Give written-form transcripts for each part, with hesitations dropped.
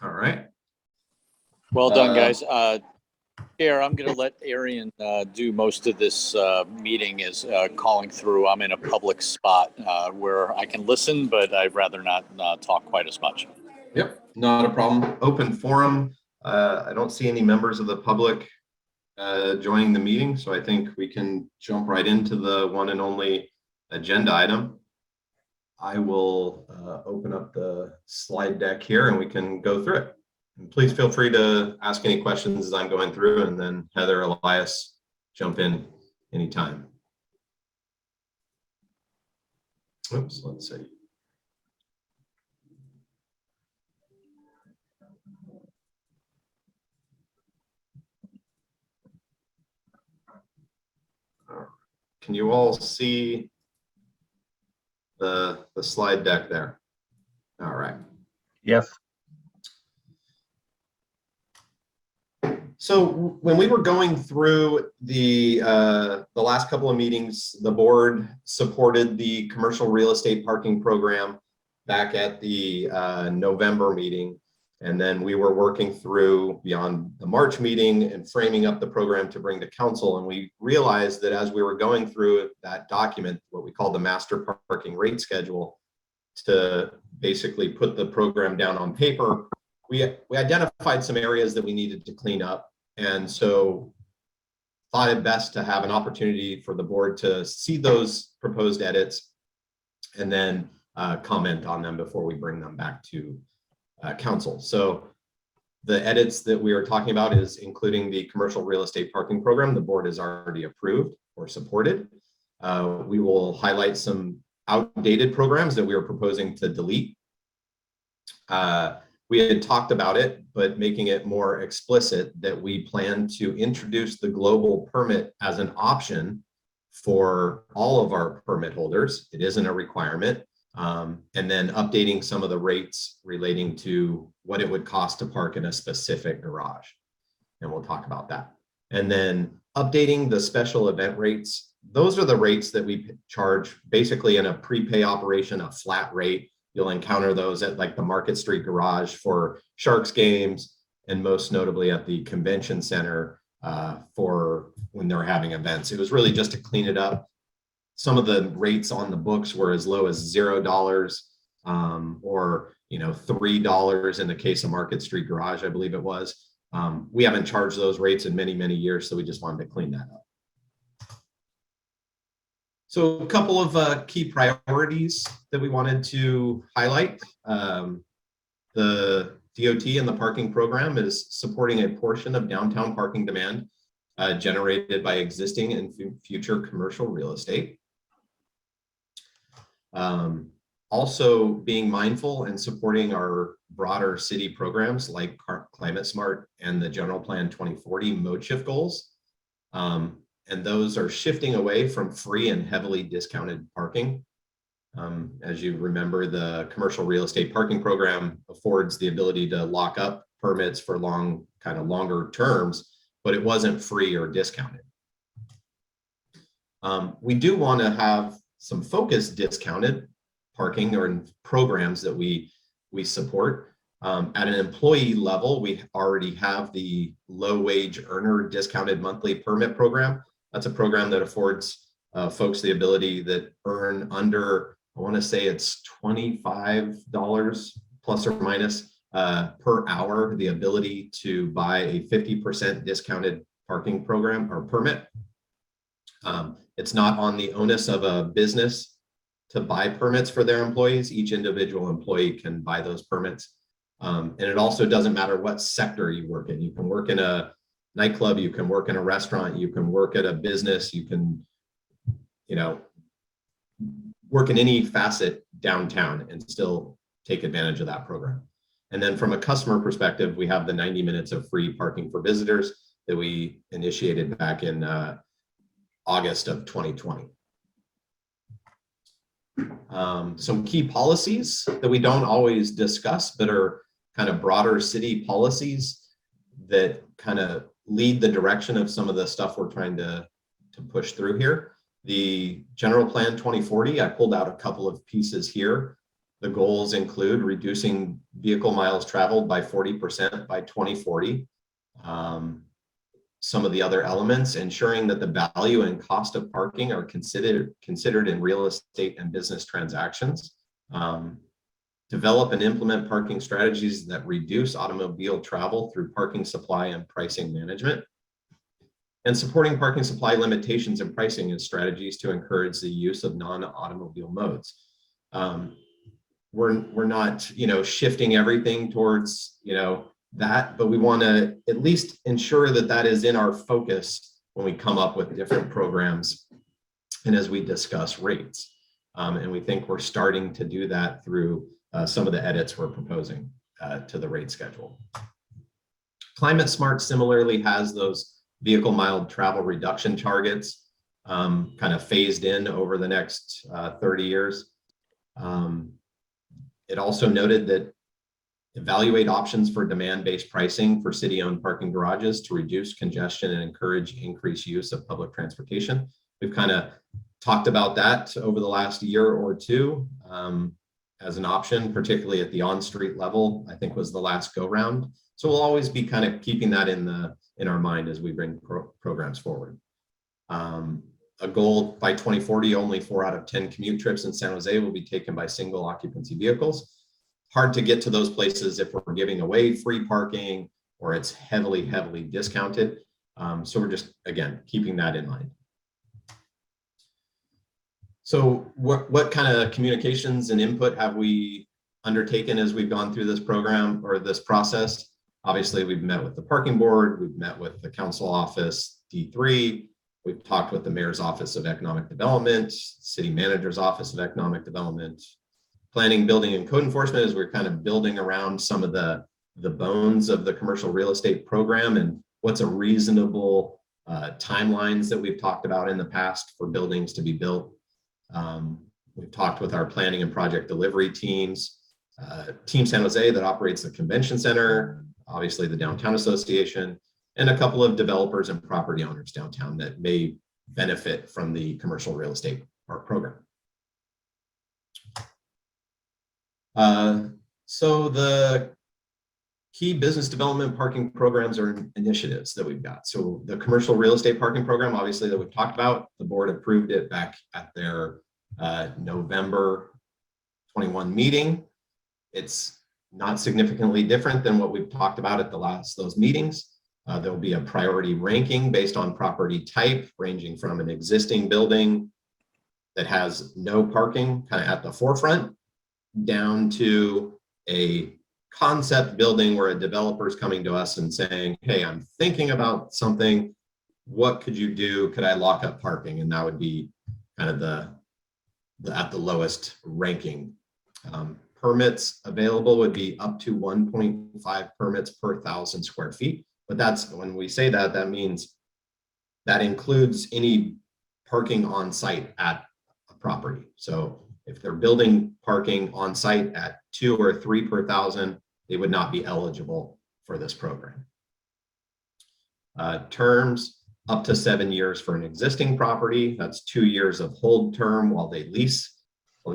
All right. Well done, guys. Chair, I'm going to let Arian do most of this meeting is calling through. I'm in a public spot where I can listen, but I'd rather not talk quite as much. Yep, not a problem. Open forum. I don't see any members of the public joining the meeting, so I think we can jump right into the one and only agenda item. I will open up the slide deck here and we can go through it. And please feel free to ask any questions as I'm going through, and then Heather, Elias, jump in anytime. Oops, let's see. Can you all see the slide deck there? All right. Yes. So when we were going through the last couple of meetings, the board supported the commercial real estate parking program back at the November meeting. And then we were working through beyond the March meeting and framing up the program to bring to council. And we realized that as we were going through that document, what we call the master parking rate schedule, to basically put the program down on paper, we identified some areas that we needed to clean up. And so thought it best to have an opportunity for the board to see those proposed edits and then comment on them before we bring them back to council. So the edits that we are talking about is including the commercial real estate parking program. The board has already approved or supported. We will highlight some outdated programs that we are proposing to delete. We had talked about it, but making it more explicit that we plan to introduce the global permit as an option for all of our permit holders. It isn't a requirement. And then updating some of the rates relating to what it would cost to park in a specific garage. And we'll talk about that. And then updating the special event rates. Those are the rates that we charge basically in a prepay operation, a flat rate. You'll encounter those at like the Market Street Garage for Sharks games, and most notably at the convention center for when they're having events. It was really just to clean it up. Some of the rates on the books were as low as $0 or $3 in the case of Market Street Garage, I believe it was. We haven't charged those rates in many, many years, so we just wanted to clean that up. So a couple of key priorities that we wanted to highlight. The DOT and the parking program is supporting a portion of downtown parking demand generated by existing and future commercial real estate. Also being mindful and supporting our broader city programs like Climate Smart and the General Plan 2040 mode shift goals. And those are shifting away from free and heavily discounted parking. As you remember, the commercial real estate parking program affords the ability to lock up permits for longer terms, but it wasn't free or discounted. We do want to have some focused discounted parking or programs that we support. At an employee level, we already have the low wage earner discounted monthly permit program. That's a program that affords folks the ability that earn under, I want to say it's $25 plus or minus per hour, the ability to buy a 50% discounted parking program or permit. It's not on the onus of a business to buy permits for their employees. Each individual employee can buy those permits. And it also doesn't matter what sector you work in. You can work in a nightclub, you can work in a restaurant, you can work at a business, you can, work in any facet downtown and still take advantage of that program. And then from a customer perspective, we have the 90 minutes of free parking for visitors that we initiated back in August of 2020. Some key policies that we don't always discuss, but are kind of broader city policies that kind of lead the direction of some of the stuff we're trying to push through here. The General Plan 2040, I pulled out a couple of pieces here. The goals include reducing vehicle miles traveled by 40% by 2040. Some of the other elements, ensuring that the value and cost of parking are considered in real estate and business transactions. Develop and implement parking strategies that reduce automobile travel through parking supply and pricing management. And supporting parking supply limitations and pricing and strategies to encourage the use of non-automobile modes. We're not, shifting everything towards, that, but we want to at least ensure that that is in our focus when we come up with different programs and as we discuss rates. And we think we're starting to do that through some of the edits we're proposing to the rate schedule. Climate Smart similarly has those vehicle mile travel reduction targets kind of phased in over the next 30 years. It also noted that evaluate options for demand-based pricing for city-owned parking garages to reduce congestion and encourage increased use of public transportation. We've kind of talked about that over the last year or two as an option, particularly at the on-street level, I think was the last go-round. So we'll always be kind of keeping that in our mind as we bring programs forward. A goal by 2040, only 4 out of 10 commute trips in San Jose will be taken by single occupancy vehicles. Hard to get to those places if we're giving away free parking or it's heavily discounted. So we're just, again, keeping that in mind. So what kind of communications and input have we undertaken as we've gone through this program or this process? Obviously, we've met with the parking board, we've met with the council office, D3, we've talked with the mayor's office of economic development, city manager's office of economic development, planning, building, and code enforcement, as we're kind of building around some of the bones of the commercial real estate program and what's a reasonable timelines that we've talked about in the past for buildings to be built. We've talked with our planning and project delivery teams, Team San Jose that operates the convention center, obviously the Downtown Association, and a couple of developers and property owners downtown that may benefit from the commercial real estate park program. So the key business development parking programs or initiatives that we've got. So the commercial real estate parking program, obviously, that we've talked about, the board approved it back at their November 21 meeting. It's not significantly different than what we've talked about at those meetings. There'll be a priority ranking based on property type, ranging from an existing building that has no parking kind of at the forefront, down to a concept building where a developer is coming to us and saying, hey, I'm thinking about something. What could you do? Could I lock up parking? And that would be kind of at the lowest ranking. Permits available would be up to 1.5 permits per 1,000 square feet. But that's when we say that, that means that includes any parking on site at a property. So if they're building parking on site at 2 or 3 per 1,000, they would not be eligible for this program. Terms up to 7 years for an existing property. That's 2 years of hold term while they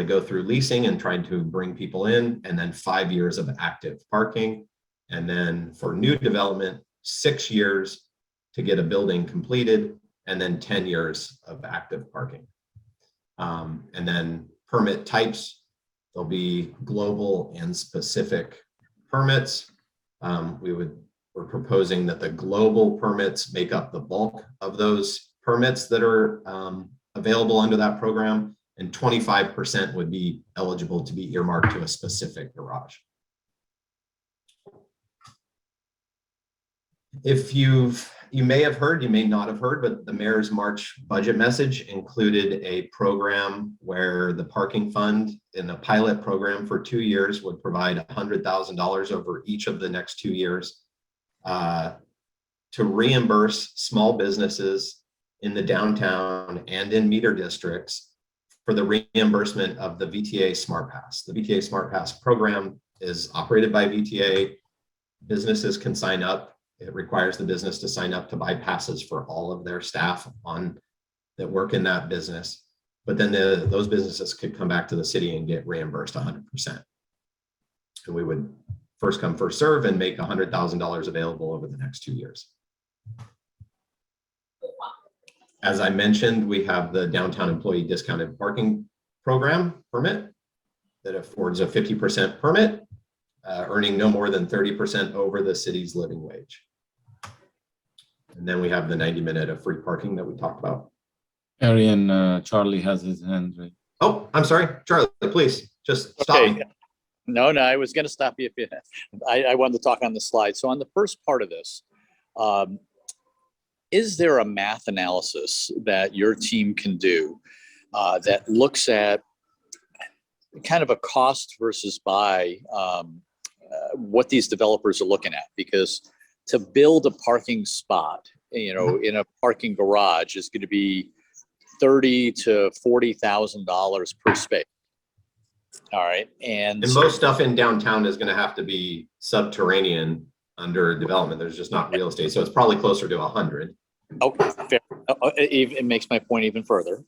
go through leasing and trying to bring people in, and then 5 years of active parking. And then for new development, 6 years to get a building completed, and then 10 years of active parking. And then permit types, there'll be global and specific permits. We're proposing that the global permits make up the bulk of those permits that are available under that program, and 25% would be eligible to be earmarked to a specific garage. If you may have heard, you may not have heard, but the mayor's March budget message included a program where the parking fund in a pilot program for 2 years would provide $100,000 over each of the next 2 years to reimburse small businesses in the downtown and in meter districts for the reimbursement of the VTA Smart Pass. The VTA Smart Pass program is operated by VTA. Businesses can sign up. It requires the business to sign up to buy passes for all of their staff that work in that business. but then those businesses could come back to the city and get reimbursed 100%. And we would first come, first serve and make $100,000 available over the next 2 years. As I mentioned, we have the downtown employee discounted parking program permit that affords a 50% permit, earning no more than 30% over the city's living wage. And then we have the 90-minute of free parking that we talked about. Arian, Charlie has his hand raised. Oh, I'm sorry, Charlie, please just stop me. No, I was going to stop you. I wanted to talk on the slide. So on the first part of this, is there a math analysis that your team can do that looks at kind of a cost versus buy, what these developers are looking at? Because to build a parking spot, in a parking garage is going to be $30,000 to $40,000 per space. All right, and most stuff in downtown is going to have to be subterranean under development. There's just not real estate, so it's probably closer to 100. Okay, fair. It makes my point even further.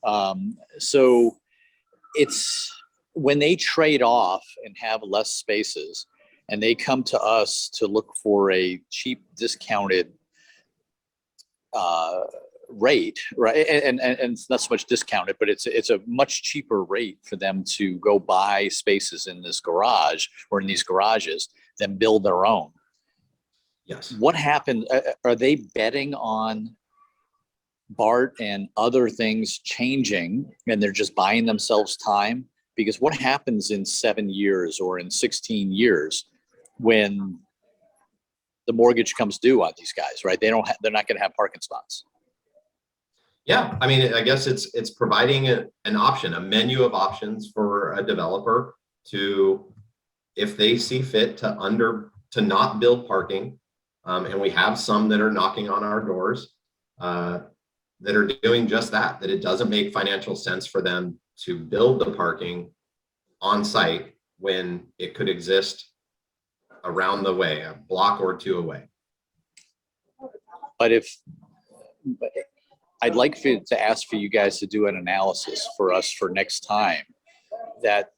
So it's when they trade off and have less spaces, and they come to us to look for a cheap, discounted rate, right? And it's not so much discounted, but it's a much cheaper rate for them to go buy spaces in this garage or in these garages than build their own. Yes. What happened? Are they betting on BART and other things changing, and they're just buying themselves time? Because what happens in 7 years or in 16 years when the mortgage comes due on these guys, right? They're not going to have parking spots. Yeah, I mean, I guess it's providing an option, a menu of options for a developer to, if they see fit, to not build parking. And we have some that are knocking on our doors that are doing just that, that it doesn't make financial sense for them to build the parking on site when it could exist around the way, a block or two away. But I'd like to ask for you guys to do an analysis for us for next time, that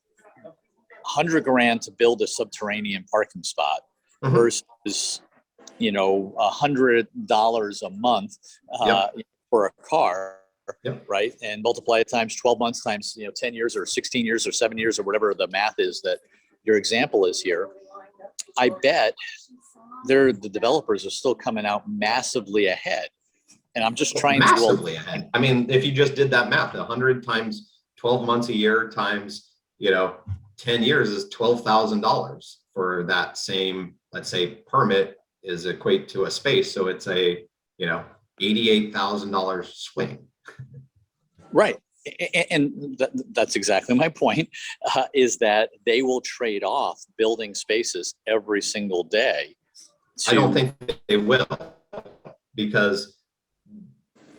$100,000 to build a subterranean parking spot versus, $100 a month for a car, right? And multiply it times 12 months times 10 years or 16 years or 7 years or whatever the math is that your example is here. I bet the developers are still coming out massively ahead. And I'm just trying massively ahead. I mean, if you just did that math, 100 times 12 months a year times 10 years is $12,000 for that same, let's say, permit is equate to a space. So it's a $88,000 swing. Right. And that's exactly my point, is that they will trade off building spaces every single day. I don't think they will, because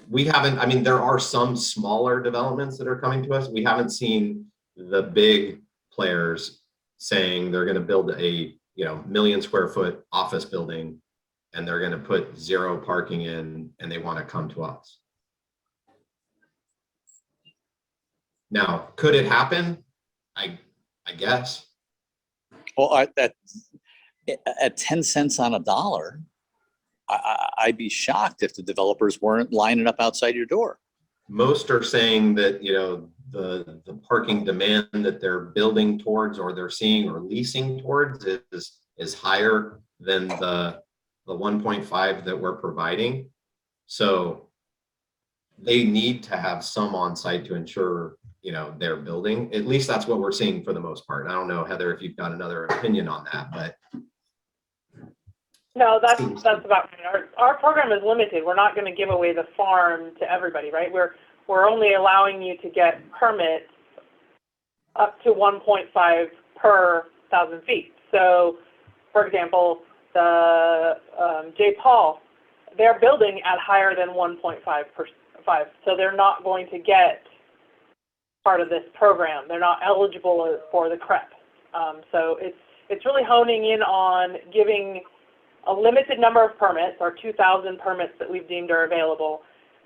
we haven't, I mean, there are some smaller developments that are coming to us. We haven't seen the big players saying they're going to build a 1 million square foot office building and they're going to put 0 parking in and they want to come to us. Now, could it happen? I guess. Well, at 10 cents on a dollar, I'd be shocked if the developers weren't lining up outside your door. Most are saying that, the parking demand that they're building towards or they're seeing or leasing towards is higher than the 1.5 that we're providing. So they need to have some on site to ensure, they're building. At least that's what we're seeing for the most part. I don't know, Heather, if you've got another opinion on that, but. No, that's about right. Our program is limited. We're not going to give away the farm to everybody, right? We're only allowing you to get permits up to 1.5 per 1,000 feet. So, for example, the J. Paul, they're building at higher than 1.5 per 5, so they're not going to get part of this program. They're not eligible for the CREP. So it's really honing in on giving a limited number of permits, or 2,000 permits that we've deemed are available,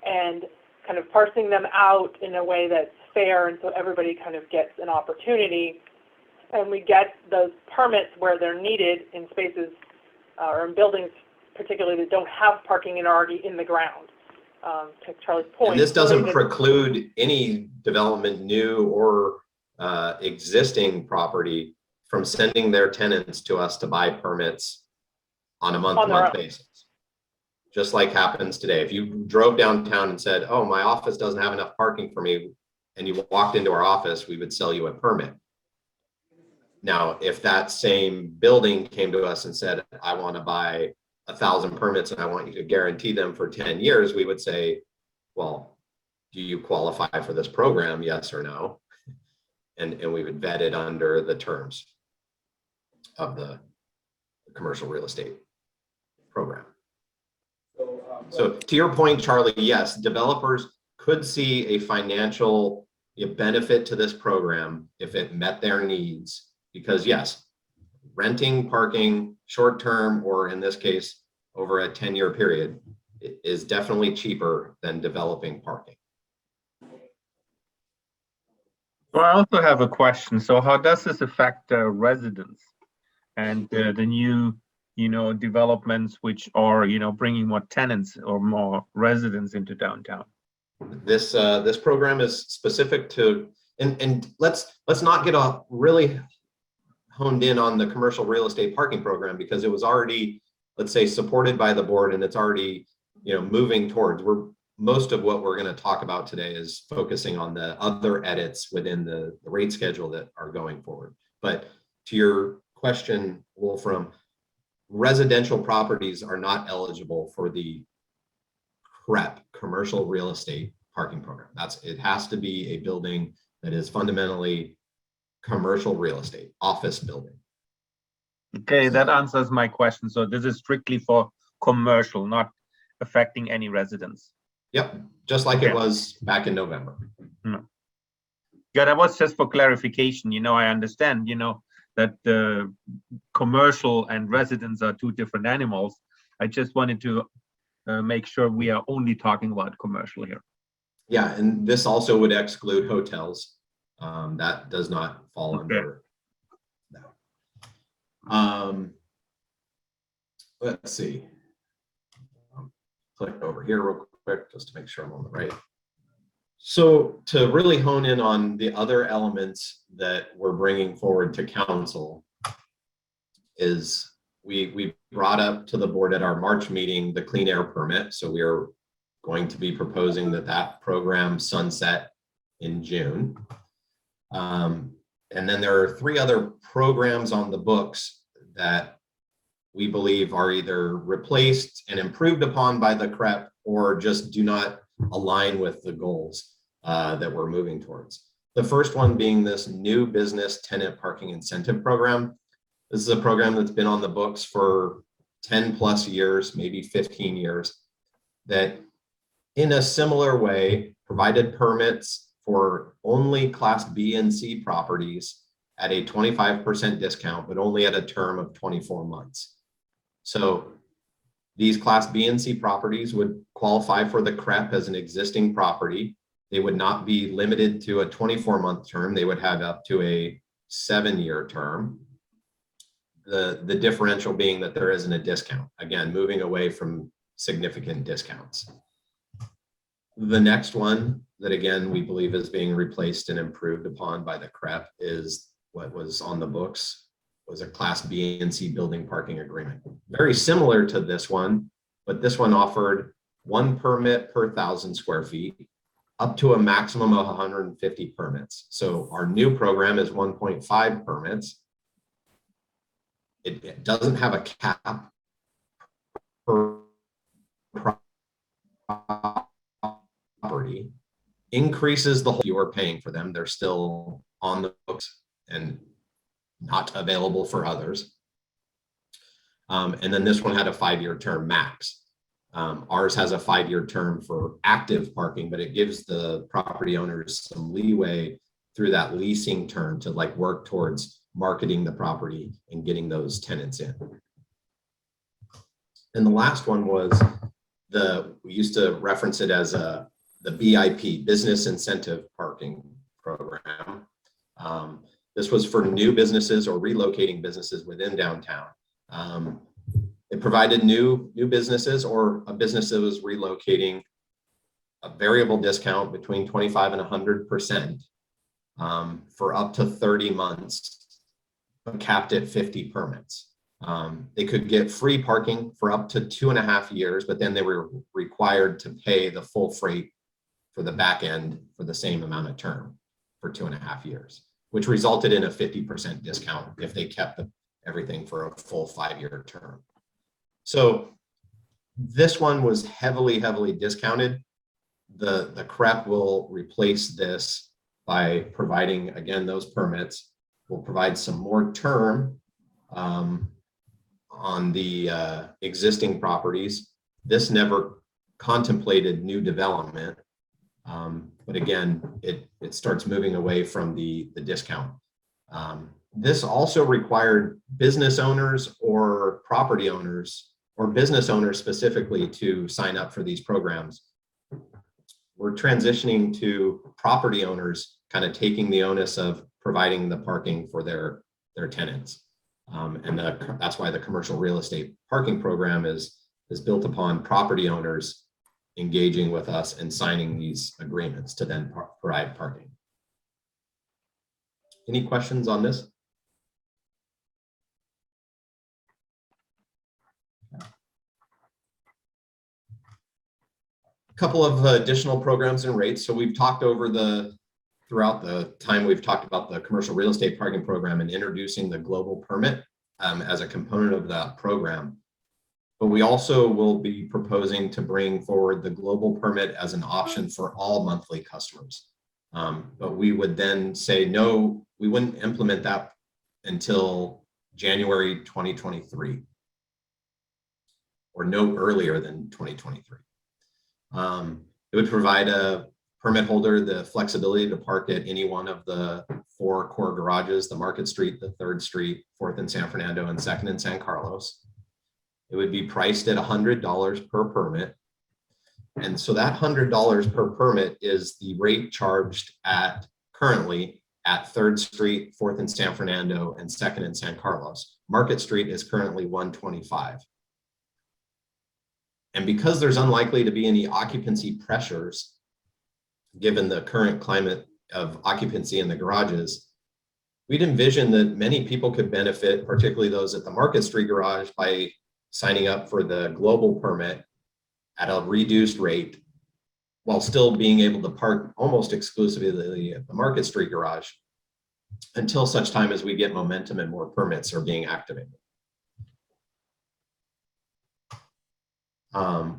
and kind of parsing them out in a way that's fair, and so everybody kind of gets an opportunity, and we get those permits where they're needed in spaces or in buildings particularly that don't have parking and are already in the ground. To Charlie's point. And this doesn't preclude any development, new or existing property, from sending their tenants to us to buy permits on a month-to-month basis. Just like happens today. If you drove downtown and said, oh, my office doesn't have enough parking for me, and you walked into our office, we would sell you a permit. Now, if that same building came to us and said, I want to buy 1,000 permits and I want you to guarantee them for 10 years, we would say, well, do you qualify for this program? Yes or no? And we would vet it under the terms of the commercial real estate program. So to your point, Charlie, yes, developers could see a financial benefit to this program if it met their needs, because yes, renting parking short-term, or in this case, over a 10-year period, is definitely cheaper than developing parking. Well, I also have a question. So how does this affect residents and the new, developments which are, bringing more tenants or more residents into downtown? This program is specific to, and let's not get really honed in on the commercial real estate parking program, because it was already, let's say, supported by the board, and it's already, moving towards. Most of what we're going to talk about today is focusing on the other edits within the rate schedule that are going forward. But to your question, Wolfram, residential properties are not eligible for the CREP, commercial real estate parking program. It has to be a building that is fundamentally commercial real estate, office building. Okay, that answers my question. So this is strictly for commercial, not affecting any residents. Yep, just like it was back in November. Yeah, that was just for clarification. I understand, that the commercial and residents are two different animals. I just wanted to make sure we are only talking about commercial here. Yeah, and this also would exclude hotels. That does not fall under that. Let's see. Click over here real quick just to make sure I'm on the right. So to really hone in on the other elements that we're bringing forward to council is we brought up to the board at our March meeting the clean air permit. So we are going to be proposing that program sunset in June. And then there are 3 other programs on the books that we believe are either replaced and improved upon by the CREP, or just do not align with the goals that we're moving towards. The first one being this new business tenant parking incentive program. This is a program that's been on the books for 10 plus years, maybe 15 years, that in a similar way provided permits for only Class B and C properties at a 25% discount, but only at a term of 24 months. So these Class B and C properties would qualify for the CREP as an existing property. They would not be limited to a 24-month term. They would have up to a 7-year term. The differential being that there isn't a discount. Again, moving away from significant discounts. The next one that, again, we believe is being replaced and improved upon by the CREP is what was on the books, was a Class B and C building parking agreement. Very similar to this one, but this one offered 1 permit per 1,000 square feet, up to a maximum of 150 permits. So our new program is 1.5 permits. It doesn't have a cap per property, increases the whole you are paying for them. They're still on the books and not available for others. And then this one had a 5-year term max. Ours has a 5-year term for active parking, but it gives the property owners some leeway through that leasing term to work towards marketing the property and getting those tenants in. And the last one was we used to reference it as the BIP, business incentive parking program. This was for new businesses or relocating businesses within downtown. It provided new businesses or a business that was relocating a variable discount between 25 and 100% for up to 30 months, but capped at 50 permits. They could get free parking for up to 2.5 years, but then they were required to pay the full freight for the back end for the same amount of term for 2.5 years, which resulted in a 50% discount if they kept everything for a full 5-year term. So this one was heavily discounted. The CREP will replace this by providing, again, those permits. We'll provide some more term on the existing properties. This never contemplated new development, but again, it starts moving away from the discount. This also required business owners or property owners or business owners specifically to sign up for these programs. We're transitioning to property owners kind of taking the onus of providing the parking for their tenants. And that's why the commercial real estate parking program is built upon property owners engaging with us and signing these agreements to then provide parking. Any questions on this? A couple of additional programs and rates. So we've talked over throughout the time we've talked about the commercial real estate parking program and introducing the global permit as a component of that program. But we also will be proposing to bring forward the global permit as an option for all monthly customers. But we would then say, no, we wouldn't implement that until January 2023 or no earlier than 2023. It would provide a permit holder the flexibility to park at any one of the 4 core garages, the Market Street, the 3rd Street, 4th in San Fernando, and 2nd in San Carlos. It would be priced at $100 per permit. And so that $100 per permit is the rate charged currently at 3rd Street, 4th in San Fernando, and 2nd in San Carlos. Market Street is currently $125. And because there's unlikely to be any occupancy pressures, given the current climate of occupancy in the garages, we'd envision that many people could benefit, particularly those at the Market Street garage, by signing up for the global permit at a reduced rate while still being able to park almost exclusively at the Market Street garage until such time as we get momentum and more permits are being activated.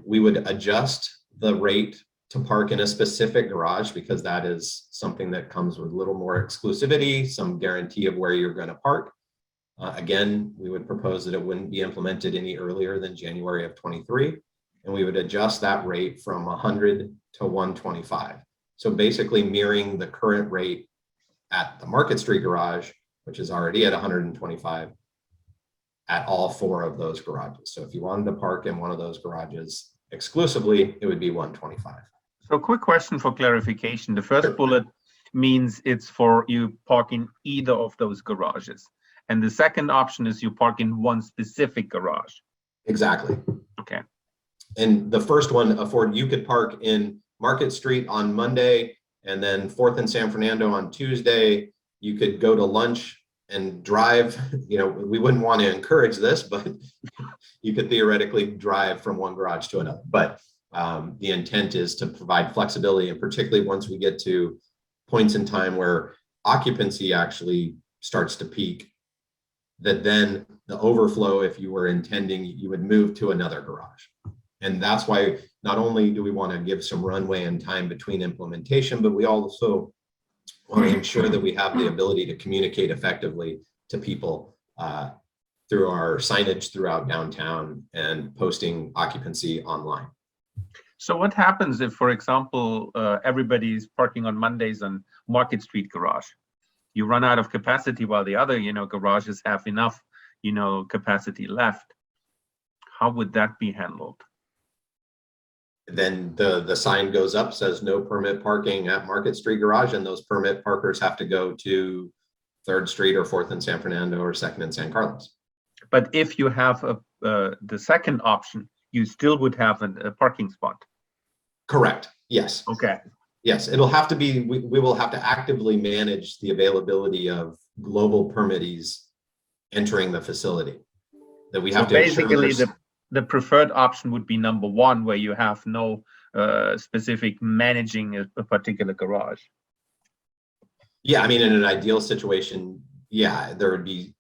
We would adjust the rate to park in a specific garage because that is something that comes with a little more exclusivity, some guarantee of where you're going to park. Again, we would propose that it wouldn't be implemented any earlier than January of 23, and we would adjust that rate from 100 to 125. So basically mirroring the current rate at the Market Street garage, which is already at 125, at all 4 of those garages. So if you wanted to park in one of those garages exclusively, it would be 125. So quick question for clarification. The first bullet means it's for you park in either of those garages. And the second option is you park in one specific garage. Exactly. Okay. And the first one, you could park in Market Street on Monday and then 4th in San Fernando on Tuesday. You could go to lunch and drive. You know, we wouldn't want to encourage this, but you could theoretically drive from one garage to another. But the intent is to provide flexibility, and particularly once we get to points in time where occupancy actually starts to peak, that then the overflow, if you were intending, you would move to another garage. And that's why not only do we want to give some runway and time between implementation, but we also want to ensure that we have the ability to communicate effectively to people through our signage throughout downtown and posting occupancy online. So what happens if, for example, everybody's parking on Mondays on Market Street garage? You run out of capacity while the other, garages have enough, capacity left. How would that be handled? then the sign goes up, says no permit parking at Market Street Garage, and those permit parkers have to go to 3rd Street or 4th and San Fernando or 2nd and San Carlos. But if you have the second option, you still would have a parking spot. Correct. Yes. Okay. Yes, it'll have to be, we will have to actively manage the availability of global permittees entering the facility. That we have So to ensure basically, there's- the preferred option would be number one, where you have no specific managing a particular garage. Yeah, I mean, in an ideal situation, yeah, there would be,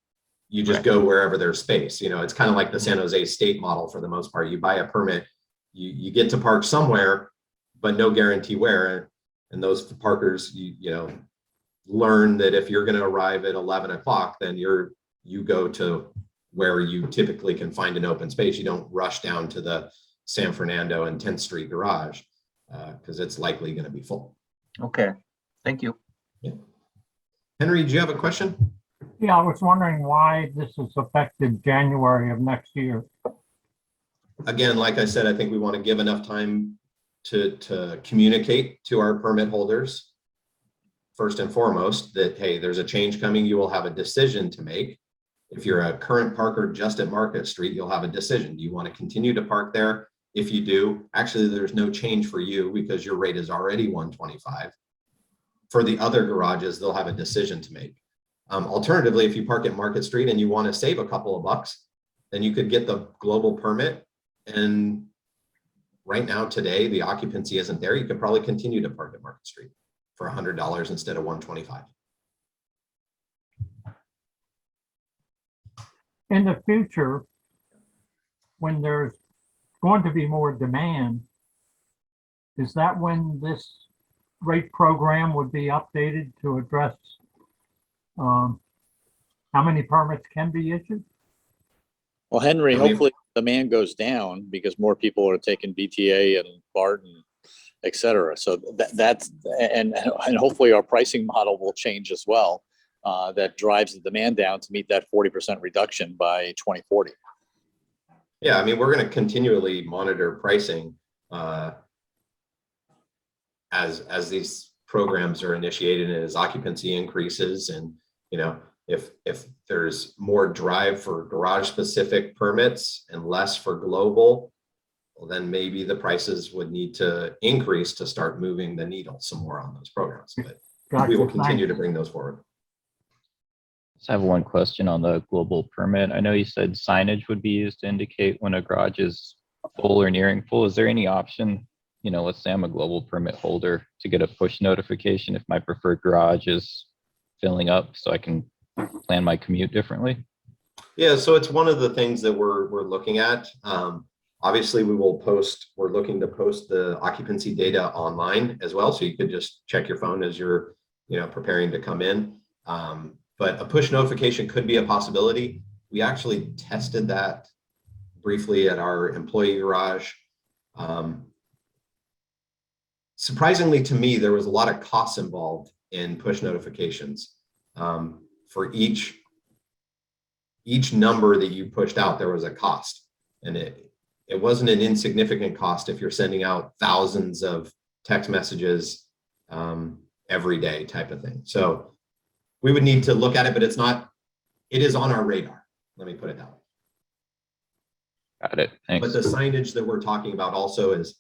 you just Right. go wherever there's space. You know, it's kind of like the San Jose state model for the most part. You buy a permit, you get to park somewhere, but no guarantee where. And those parkers, you know, learn that if you're going to arrive at 11 o'clock, then you go to where you typically can find an open space. You don't rush down to the San Fernando and 10th Street garage because it's likely going to be full. Okay, thank you. Henry, do you have a question? Yeah, I was wondering why this is effective January of next year. Again, like I said, I think we want to give enough time to communicate to our permit holders, first and foremost, that, hey, there's a change coming. You will have a decision to make. If you're a current parker just at Market Street, you'll have a decision. Do you want to continue to park there? If you do, actually, there's no change for you because your rate is already 125. For the other garages, they'll have a decision to make. Alternatively, if you park at Market Street and you want to save a couple of bucks, then you could get the global permit. And right now, today, the occupancy isn't there. You could probably continue to park at Market Street for $100 instead of $125. In the future, when there's going to be more demand, is that when this rate program would be updated to address how many permits can be issued? Well, Henry, I mean- hopefully demand goes down because more people are taking VTA and BART and et cetera. So that's, and hopefully our pricing model will change as well. That drives the demand down to meet that 40% reduction by 2040. Yeah, I mean, we're going to continually monitor pricing as these programs are initiated and as occupancy increases. And, you know, if there's more drive for garage specific permits and less for global, well, then maybe the prices would need to increase to start moving the needle some more on those programs. But Gotcha, we will thank continue you. to bring those forward. Just have one question on the global permit. I know you said signage would be used to indicate when a garage is full or nearing full. Is there any option, you know, let's say I'm a global permit holder, to get a push notification if my preferred garage is filling up so I can plan my commute differently? Yeah, so it's one of the things that we're looking at. Obviously, we're looking to post the occupancy data online as well. So you could just check your phone as you're, you know, preparing to come in. But a push notification could be a possibility. We actually tested that briefly at our employee garage. Surprisingly to me, there was a lot of costs involved in push notifications. For each number that you pushed out, there was a cost. And it wasn't an insignificant cost if you're sending out thousands of text messages every day type of thing. So we would need to look at it, but it is on our radar. Let me put it that way. Got it. Thanks. But the signage that we're talking about also is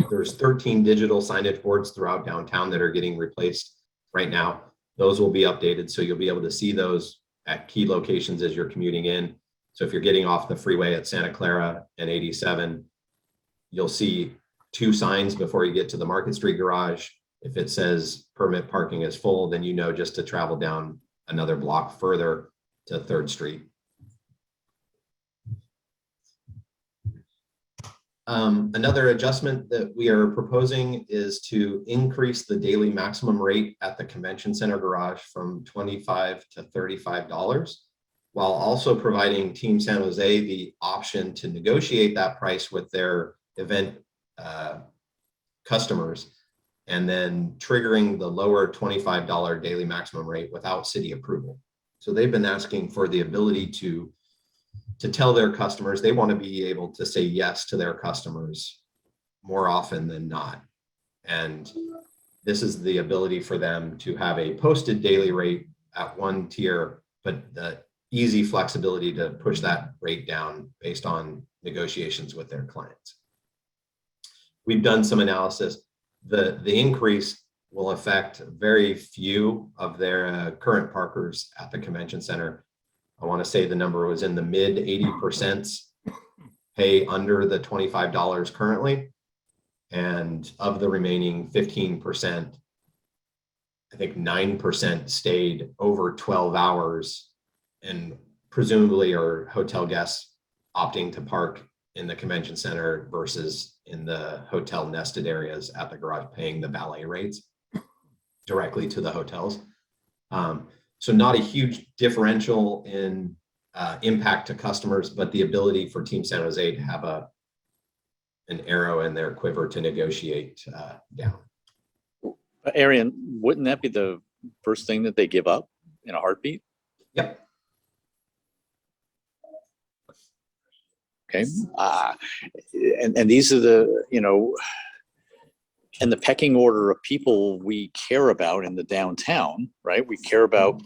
there's 13 digital signage boards throughout downtown that are getting replaced right now. Those will be updated. So you'll be able to see those at key locations as you're commuting in. So if you're getting off the freeway at Santa Clara and 87, you'll see 2 signs before you get to the Market Street garage. If it says permit parking is full, then you know just to travel down another block further to 3rd Street. Another adjustment that we are proposing is to increase the daily maximum rate at the convention center garage from $25 to $35, while also providing Team San Jose the option to negotiate that price with their event customers, and then triggering the lower $25 daily maximum rate without city approval. So they've been asking for the ability to tell their customers, they want to be able to say yes to their customers more often than not. And this is the ability for them to have a posted daily rate at one tier, but the easy flexibility to push that rate down based on negotiations with their clients. We've done some analysis. The increase will affect very few of their current parkers at the convention center. I want to say the number was in the mid 80% pay under the $25 currently. And of the remaining 15%, I think 9% stayed over 12 hours and presumably are hotel guests opting to park in the convention center versus in the hotel nested areas at the garage, paying the valet rates directly to the hotels. So not a huge differential in impact to customers, but the ability for Team San Jose to have an arrow in their quiver to negotiate down. Arian, wouldn't that be the first thing that they give up in a heartbeat? Yep. Okay. And these are the, and the pecking order of people we care about in the downtown, right? We care about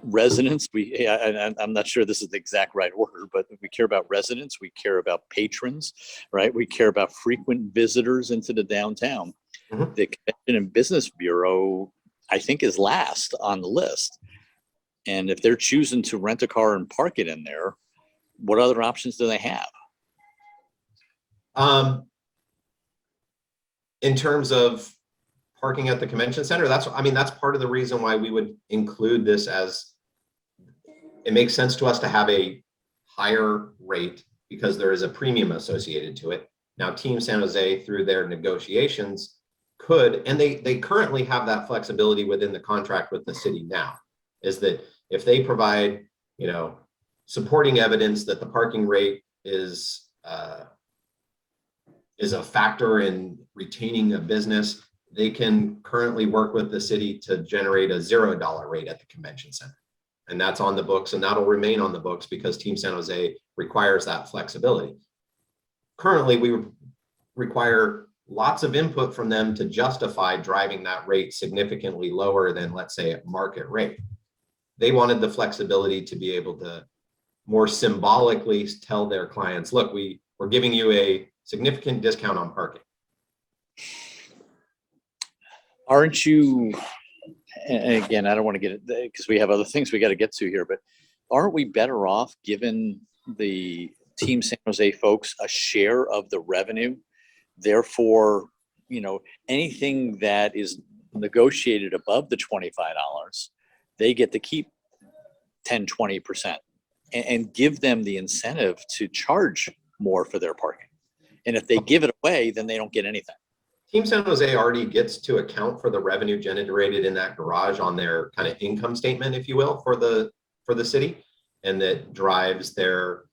residents. I'm not sure this is the exact right order, but we care about residents. We care about patrons, right? We care about frequent visitors into the downtown. Mm-hmm. The Convention and Business Bureau, I think, is last on the list. And if they're choosing to rent a car and park it in there, what other options do they have? In terms of parking at the convention center, that's part of the reason why we would include this, as it makes sense to us to have a higher rate because there is a premium associated to it. Now, Team San Jose, through their negotiations, could, and they currently have that flexibility within the contract with the city now, is that if they provide, supporting evidence that the parking rate is a factor in retaining a business, they can currently work with the city to generate a $0 rate at the convention center. And that's on the books, and that'll remain on the books because Team San Jose requires that flexibility. Currently, we require lots of input from them to justify driving that rate significantly lower than, let's say, a market rate. They wanted the flexibility to be able to more symbolically tell their clients, look, we're giving you a significant discount on parking. Aren't you, and again, I don't want to get it because we have other things we got to get to here, but aren't we better off giving the Team San Jose folks a share of the revenue? Therefore, anything that is negotiated above the $25, they get to keep 10, 20% and give them the incentive to charge more for their parking. And if they give it away, then they don't get anything. Team San Jose already gets to account for the revenue generated in that garage on their kind of income statement, if you will, for the city, and that drives their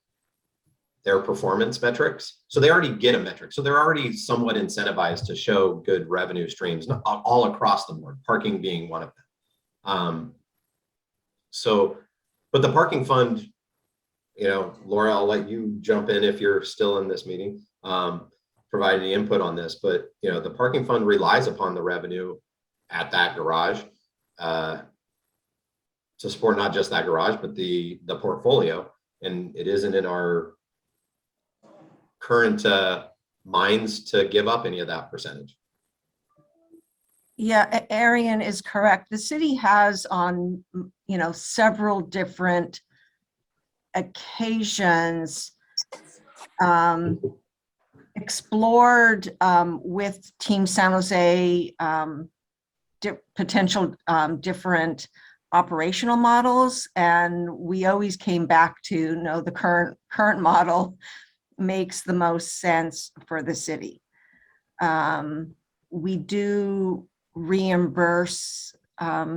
performance metrics. So they already get a metric. So they're already somewhat incentivized to show good revenue streams all across the board, parking being one of them. But the parking fund, Laura, I'll let you jump in if you're still in this meeting, provide any input on this, but the parking fund relies upon the revenue at that garage to support not just that garage, but the portfolio. And it isn't in our current minds to give up any of that percentage. Yeah, Arian is correct. The city has on, several different occasions explored with Team San Jose potential different operational models, and we always came back to the current model makes the most sense for the city. We do reimburse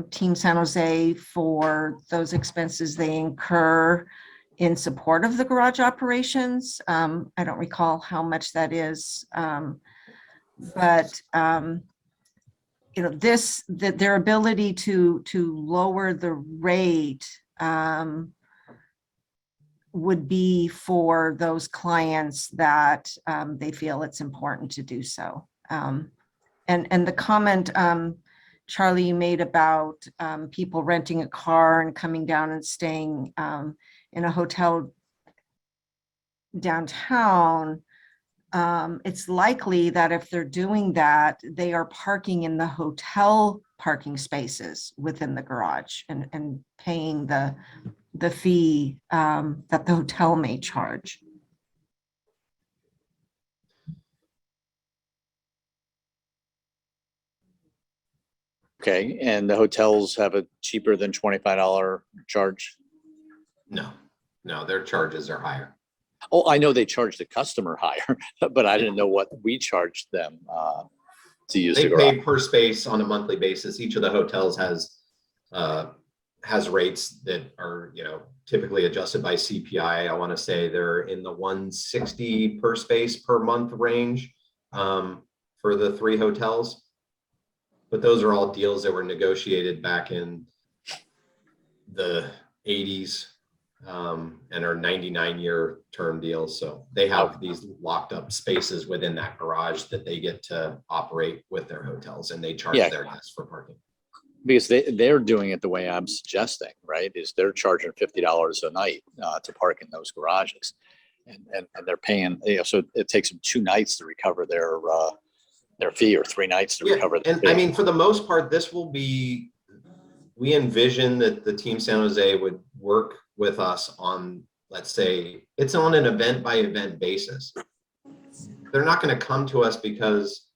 Team San Jose for those expenses they incur in support of the garage operations. I don't recall how much that is, but their ability to lower the rate would be for those clients that they feel it's important to do so. And the comment, Charlie, you made about people renting a car and coming down and staying in a hotel downtown, it's likely that if they're doing that, they are parking in the hotel parking spaces within the garage and paying the fee that the hotel may charge. Okay, and the hotels have a cheaper than $25 charge? No, their charges are higher. Oh, I know they charge the customer higher, but I didn't know what we charged them to use the They garage. pay per space on a monthly basis. Each of the hotels has rates that are, typically adjusted by CPI. I want to say they're in the 160 per space per month range for the 3 hotels. But those are all deals that were negotiated back in the 80s and are 99-year term deals. So they have these locked up spaces within that garage that they get to operate with their hotels, and they charge their guests for parking. Because they're doing it the way I'm suggesting, right? Is they're charging $50 a night to park in those garages, and they're paying. So it takes them 2 nights to recover their fee, or 3 nights to recover their and fee. I mean, for the most part, this will be. We envision that the Team San Jose would work with us on, let's say, it's on an event by event basis. They're not going to come to us because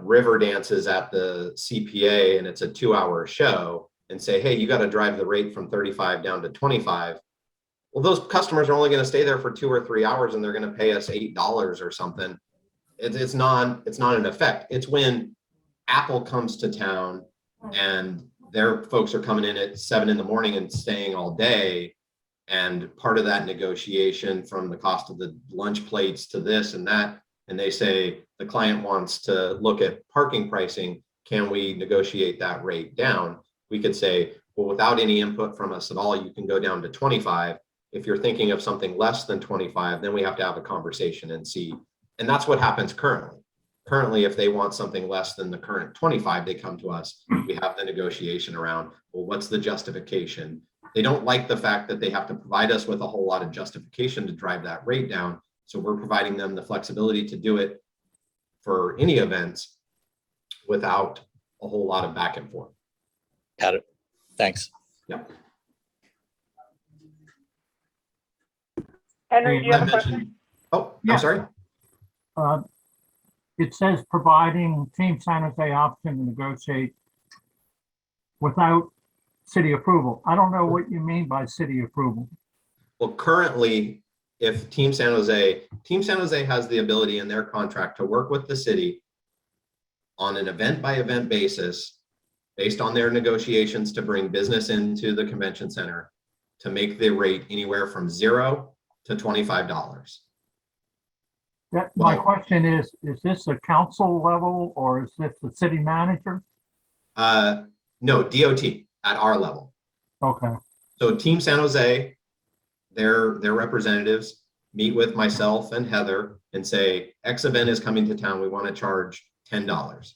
River dances at the CPA and it's a 2-hour show and say, hey, you got to drive the rate from 35 down to 25. Well, those customers are only going to stay there for 2 or 3 hours and they're going to pay us $8 or something. It's not an effect. It's when Apple comes to town and their folks are coming in at 7 in the morning and staying all day. And part of that negotiation, from the cost of the lunch plates to this and that, and they say the client wants to look at parking pricing, can we negotiate that rate down? We could say, well, without any input from us at all, you can go down to 25. If you're thinking of something less than 25, then we have to have a conversation and see. And that's what happens currently. Currently, if they want something less than the current 25, they come to us. We have the negotiation around, well, what's the justification? They don't like the fact that they have to provide us with a whole lot of justification to drive that rate down. So we're providing them the flexibility to do it for any events without a whole lot of back and forth. Got it. Thanks. Yep. Henry, do you have a I question? mentioned, oh, Yeah. I'm sorry. It says providing Team San Jose option to negotiate without city approval. I don't know what you mean by city approval. Well, currently, if Team San Jose has the ability in their contract to work with the city on an event by event basis, based on their negotiations to bring business into the convention center, to make the rate anywhere from $0 to $25. My question is this a council level or is this the city manager? No, DOT at our level. Okay, So Team San Jose, their representatives meet with myself and Heather and say, X event is coming to town. We want to charge $10.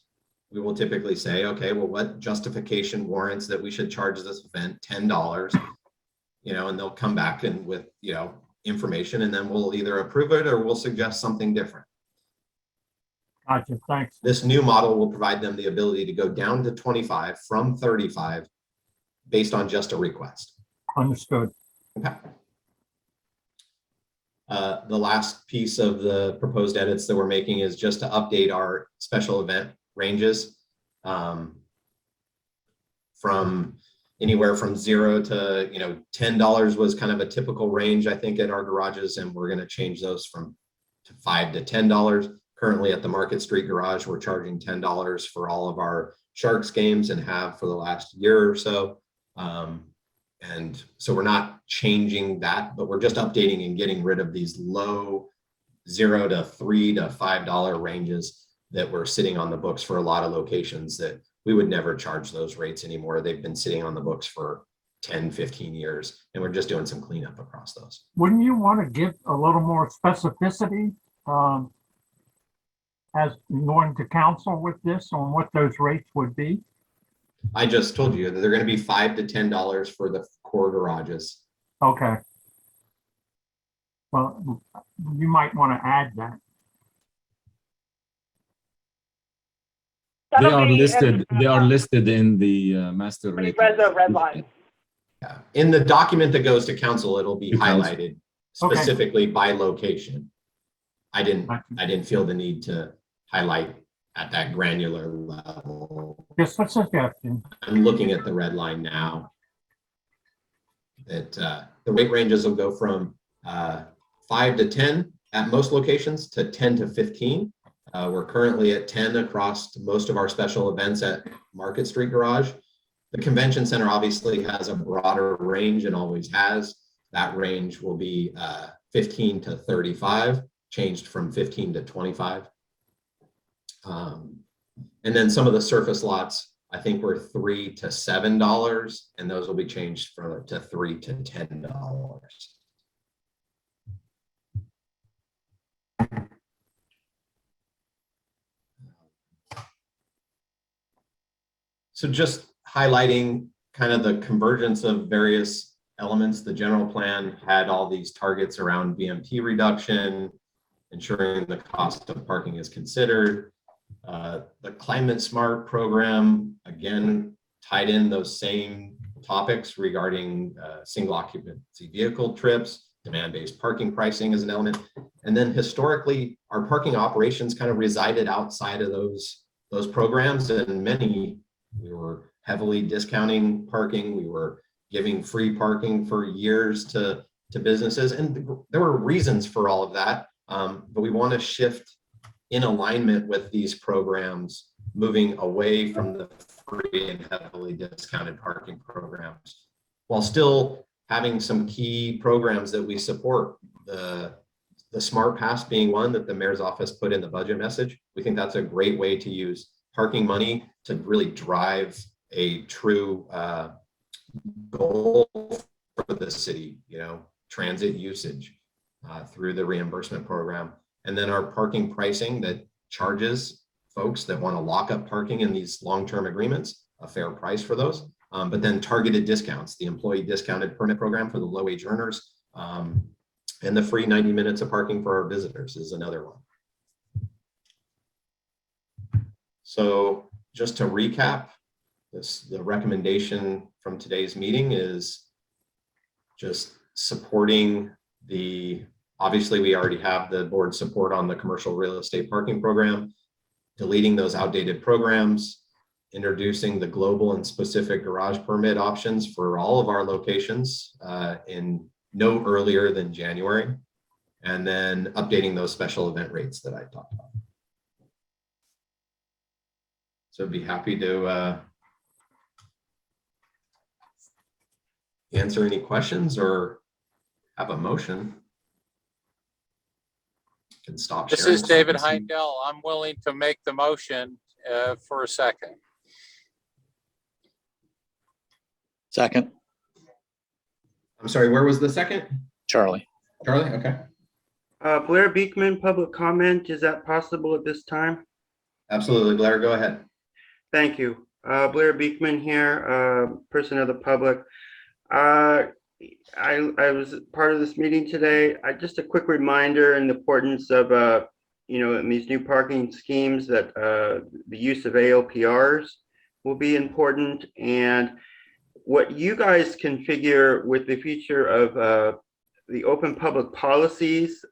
We will typically say, okay, well, what justification warrants that we should charge this event $10? And they'll come back and with, information, and then we'll either approve it or we'll suggest something different. gotcha, thanks. This new model will provide them the ability to go down to 25 from 35 based on just a request. Understood. Okay. The last piece of the proposed edits that we're making is just to update our special event ranges from anywhere from $0 to $10 was kind of a typical range, I think, at our garages, and we're going to change those from $5 to $10. Currently at the Market Street Garage, we're charging $10 for all of our Sharks games and have for the last year or so. And so we're not changing that, but we're just updating and getting rid of these low $0 to $3 to $5 ranges that were sitting on the books for a lot of locations that we would never charge those rates anymore. They've been sitting on the books for 10, 15 years. And we're just doing some cleanup across those. Wouldn't you want to give a little more specificity as going to council with this on what those rates would be? I just told you that they're going to be $5 to $10 for the core garages. Okay. Well, you might want to add that. They That'll are be listed. in, They are listed in the master rate. red line. Yeah. In the document that goes to council, it'll be To council. highlighted Okay. specifically by location. I didn't feel the need to highlight at that granular level. Just a suggestion. I'm looking at the red line now. That the rate ranges will go from 5 to 10 at most locations to 10 to 15. We're currently at 10 across most of our special events at Market Street Garage. The convention center obviously has a broader range and always has. That range will be 15 to 35, changed from 15 to 25. And then some of the surface lots, I think were $3 to $7, and those will be changed to $3 to $10. So just highlighting kind of the convergence of various elements. The general plan had all these targets around BMT reduction, ensuring the cost of parking is considered. The Climate Smart program, again, tied in those same topics regarding single occupancy vehicle trips, demand-based parking pricing as an element. And then historically, our parking operations kind of resided outside of those programs, and we were heavily discounting parking. We were giving free parking for years to businesses. And there were reasons for all of that. But we want to shift in alignment with these programs, moving away from the free and heavily discounted parking programs, while still having some key programs that we support. The Smart Pass being one that the mayor's office put in the budget message. We think that's a great way to use parking money to really drive a true goal for the city, transit usage through the reimbursement program. And then our parking pricing that charges folks that want to lock up parking in these long-term agreements, a fair price for those. But then targeted discounts, the employee discounted permit program for the low wage earners, and the free 90 minutes of parking for our visitors is another one. So just to recap, the recommendation from today's meeting is just supporting obviously we already have the board support on the commercial real estate parking program, deleting those outdated programs, introducing the global and specific garage permit options for all of our locations in no earlier than January, and then updating those special event rates that I talked about. So I'd be happy to answer any questions or have a motion. Can stop This sharing is so I David can see. Heindel. I'm willing to make the motion for a second. Second, I'm sorry, where was the second? Charlie. Charlie, okay. Blair Beekman, public comment. Is that possible at this time? Absolutely, Blair, go ahead. Thank you. Blair Beekman here, person of the public. I was part of this meeting today. Just a quick reminder and the importance of, in these new parking schemes that the use of ALPRs will be important. And what you guys configure with the future of the open public policies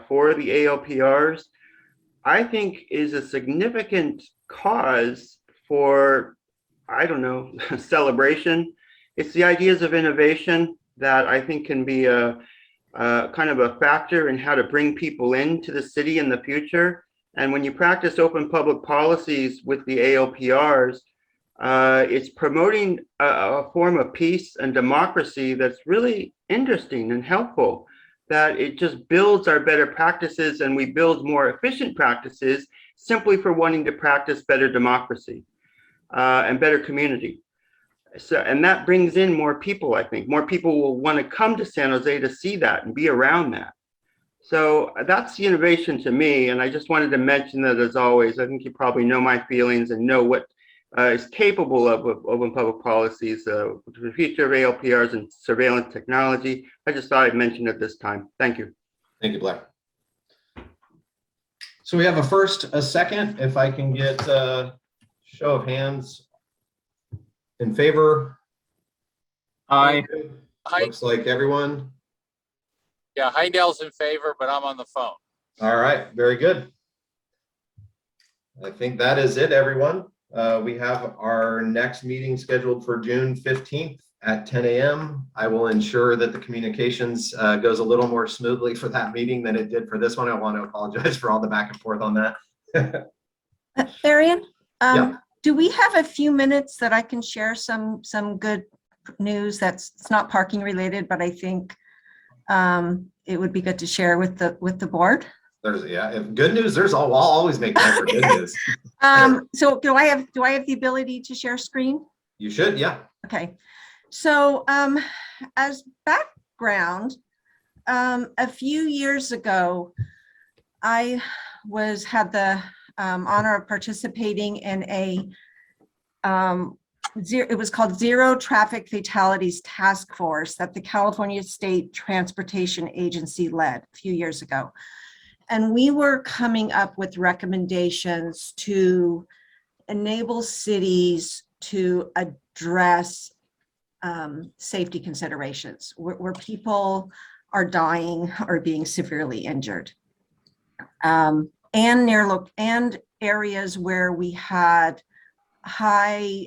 for the ALPRs, I think is a significant cause for, celebration. It's the ideas of innovation that I think can be a kind of a factor in how to bring people into the city in the future. And when you practice open public policies with the ALPRs, it's promoting a form of peace and democracy that's really interesting and helpful, that it just builds our better practices and we build more efficient practices simply for wanting to practice better democracy and better community. So, and that brings in more people, I think. More people will want to come to San Jose to see that and be around that. So that's the innovation to me. And I just wanted to mention that, as always. I think you probably know my feelings and know what is capable of open public policies, the future of ALPRs and surveillance technology. I just thought I'd mention it this time. Thank you. Thank you, Blair. So we have a first, a second. If I can get a show of hands in favor. Aye. Looks like everyone. Yeah, Heidel's in favor, but I'm on the phone. All right, very good. I think that is it, everyone. We have our next meeting scheduled for June 15th at 10 a.m. I will ensure that the communications goes a little more smoothly for that meeting than it did for this one. I want to apologize for all the back and forth on that. Arian, Yeah. do we have a few minutes that I can share some good news it's not parking related, but I think it would be good to share with the board? If good news, I'll always make time for good news. So do I have the ability to share screen? You should, yeah. Okay. So as background, a few years ago, I had the honor of participating in it was called Zero Traffic Fatalities Task Force that the California State Transportation Agency led a few years ago. And we were coming up with recommendations to enable cities to address safety considerations where people are dying or being severely injured. And areas where we had high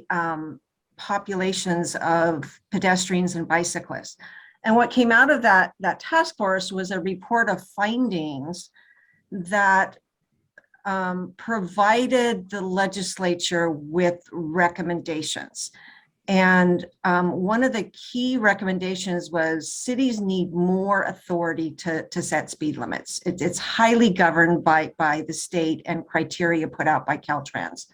populations of pedestrians and bicyclists. And what came out of that task force was a report of findings that provided the legislature with recommendations. And one of the key recommendations was cities need more authority to set speed limits. It's highly governed by the state and criteria put out by Caltrans.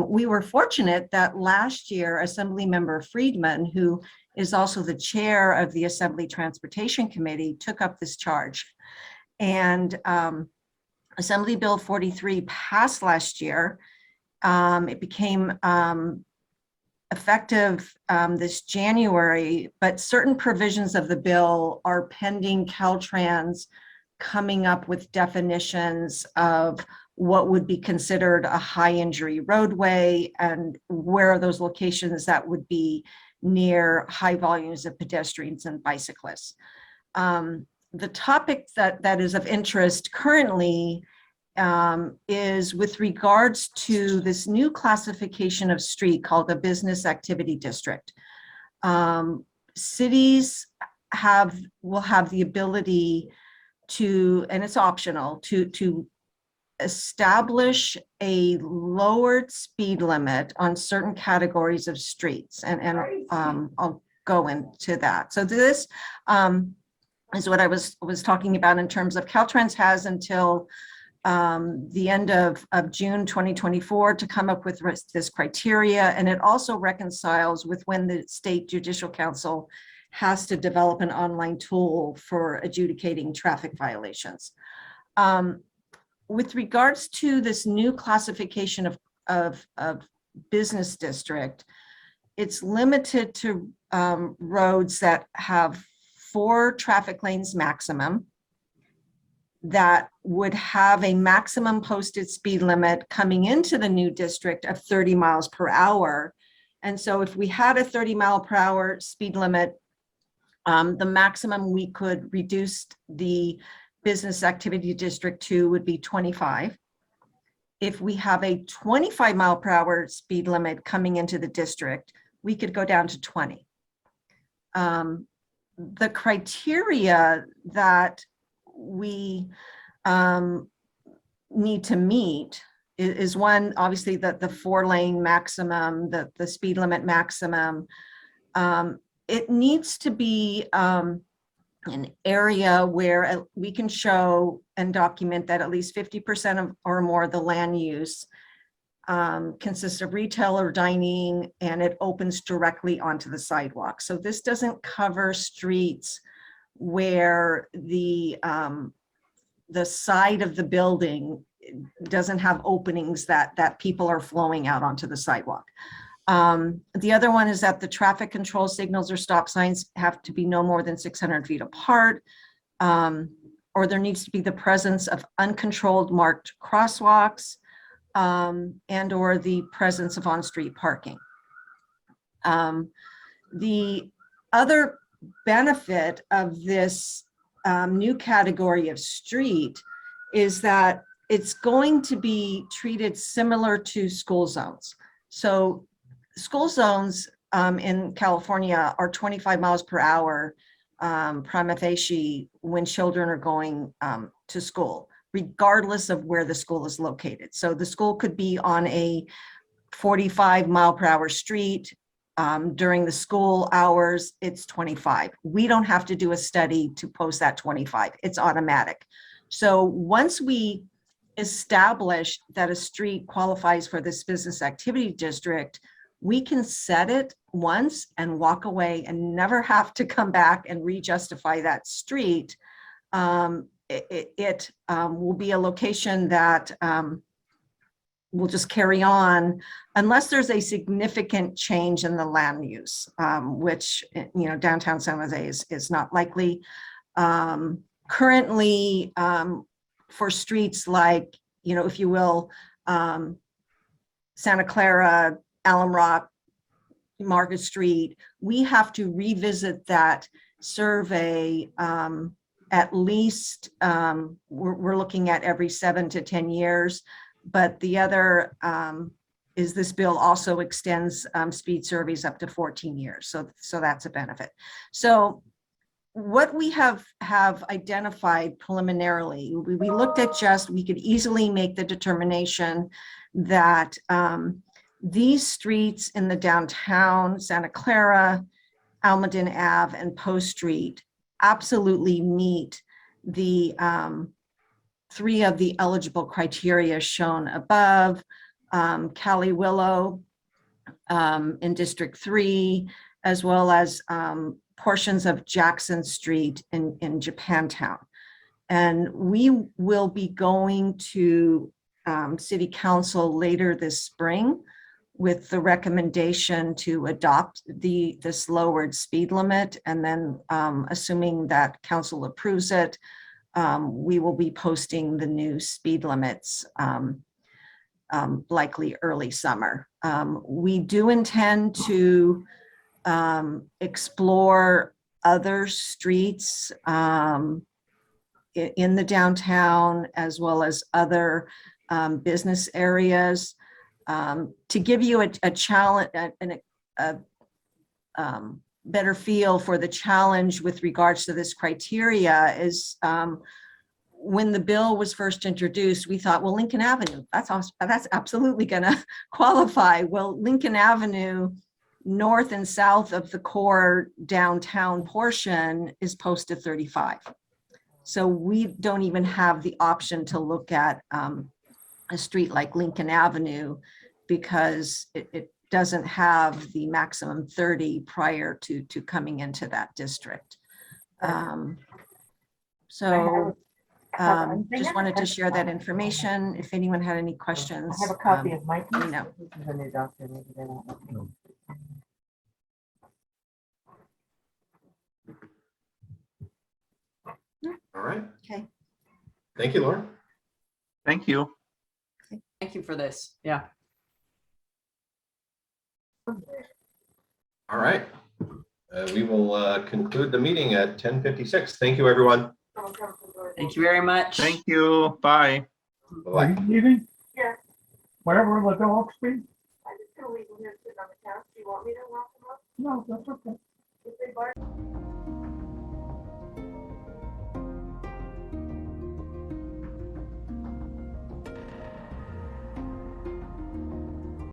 We were fortunate that last year, Assemblymember Friedman, who is also the chair of the Assembly Transportation Committee, took up this charge. And Assembly Bill 43 passed last year. It became effective this January, but certain provisions of the bill are pending Caltrans coming up with definitions of what would be considered a high injury roadway and where are those locations that would be near high volumes of pedestrians and bicyclists. The topic that is of interest currently is with regards to this new classification of street called a business activity district. Cities will have the ability to, and it's optional, to establish a lowered speed limit on certain categories of streets. And I'll go into that. So this is what I was talking about in terms of Caltrans has until the end of June 2024 to come up with this criteria. And it also reconciles with when the State Judicial Council has to develop an online tool for adjudicating traffic violations. With regards to this new classification of business district, it's limited to roads that have 4 traffic lanes maximum, that would have a maximum posted speed limit coming into the new district of 30 miles per hour. And so if we had a 30-mile-per-hour speed limit, the maximum we could reduce the business activity district to would be 25. If we have a 25-mile-per-hour speed limit coming into the district, we could go down to 20. The criteria that we need to meet is one, obviously, that the 4-lane maximum, the speed limit maximum. It needs to be an area where we can show and document that at least 50% of or more of the land use consists of retail or dining, and it opens directly onto the sidewalk. So this doesn't cover streets where the side of the building doesn't have openings that people are flowing out onto the sidewalk. The other one is that the traffic control signals or stop signs have to be no more than 600 feet apart, or there needs to be the presence of uncontrolled marked crosswalks, and or the presence of on-street parking. The other benefit of this new category of street is that it's going to be treated similar to school zones. So school zones in California are 25 miles per hour prima facie when children are going to school, regardless of where the school is located. So the school could be on a 45 mile per hour street. During the school hours, it's 25. We don't have to do a study to post that 25. It's automatic. So once we establish that a street qualifies for this business activity district, we can set it once and walk away and never have to come back and re-justify that street. It will be a location that will just carry on unless there's a significant change in the land use, which, you know, downtown San Jose is not likely. Currently, for streets like, you know, if you will, Santa Clara, Alum Rock, Market Street, we have to revisit that survey at least, we're looking at every 7 to 10 years. But the other is this bill also extends speed surveys up to 14 years. So that's a benefit. So what we have identified preliminarily, we looked at we could easily make the determination that these streets in the downtown, Santa Clara, Almaden Ave, and Post Street absolutely meet the 3 of the eligible criteria shown above. Cali Willow in District 3, as well as portions of Jackson Street in Japantown. And we will be going to City Council later this spring with the recommendation to adopt this lowered speed limit. And then assuming that council approves it, we will be posting the new speed limits likely early summer. We do intend to explore other streets in the downtown, as well as other business areas. To give you a challenge, a better feel for the challenge with regards to this criteria is when the bill was first introduced, we thought, well, Lincoln Avenue, that's absolutely gonna qualify. Well, Lincoln Avenue, north and south of the core downtown portion, is posted 35. So we don't even have the option to look at a street like Lincoln Avenue because it doesn't have the maximum 30 prior to coming into that district. Just wanted to share that information. If anyone had any questions, I have a copy of my. let me know. This is a new document, maybe they don't know. All right. Okay. Thank you, Lauren. Thank you. Thank you for this. Yeah. All right. We will conclude the meeting at 10:56. Thank you, everyone. Thank you very much. Thank you. Bye. Are Bye-bye. you leaving? Yeah. Wherever the dog speak? I'm just gonna leave them here sitting on the couch. Do you want me to walk them up? No, that's okay. If they bark.